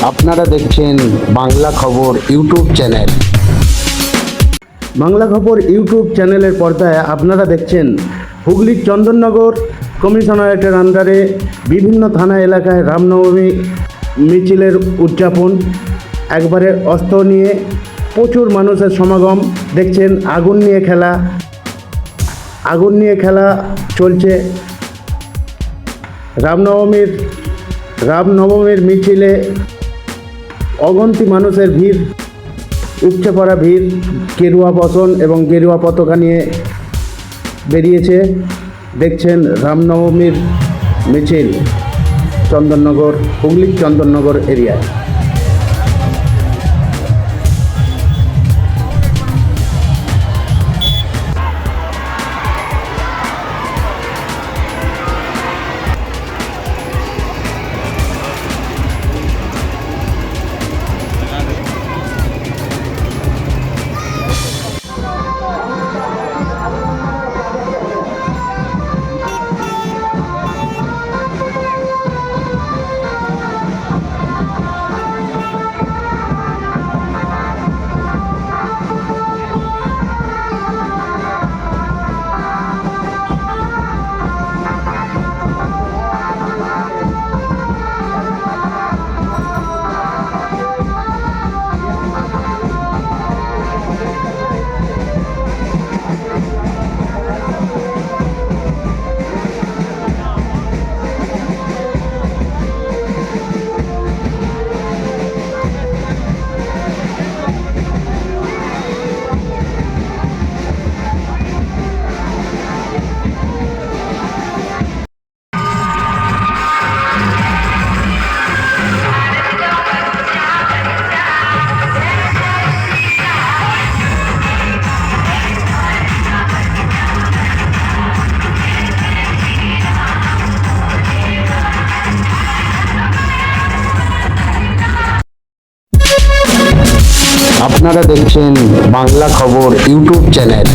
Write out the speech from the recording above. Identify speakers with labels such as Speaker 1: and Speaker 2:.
Speaker 1: আপনারা দেখছেন বাংলা খবর ইউটিউব চ্যানেল।
Speaker 2: বাংলা খবর ইউটিউব চ্যানেলের পর্দায় আপনারা দেখছেন হুগলির চন্দননগর কমিশনারেটের আন্ডারে বিভিন্ন থানা এলাকায় রামনবমী মিছিলের উদযাপন। একবারে অস্ত্র নিয়ে প্রচুর মানুষের সমাগম। দেখছেন আগুন নিয়ে খেলা চলছে। রামনবমীর মিছিলে অগন্তি মানুষের ভিড়, উপচে পড়া ভিড়, গেরুয়া বসন এবং গেরুয়া পতাকা নিয়ে বেরিয়েছে। দেখছেন রামনবমীর মিছিল চন্দননগর, হুগলির চন্দননগর এরিয়ায়।
Speaker 1: আপনারা দেখছেন বাংলা খবর ইউটিউব চ্যানেল।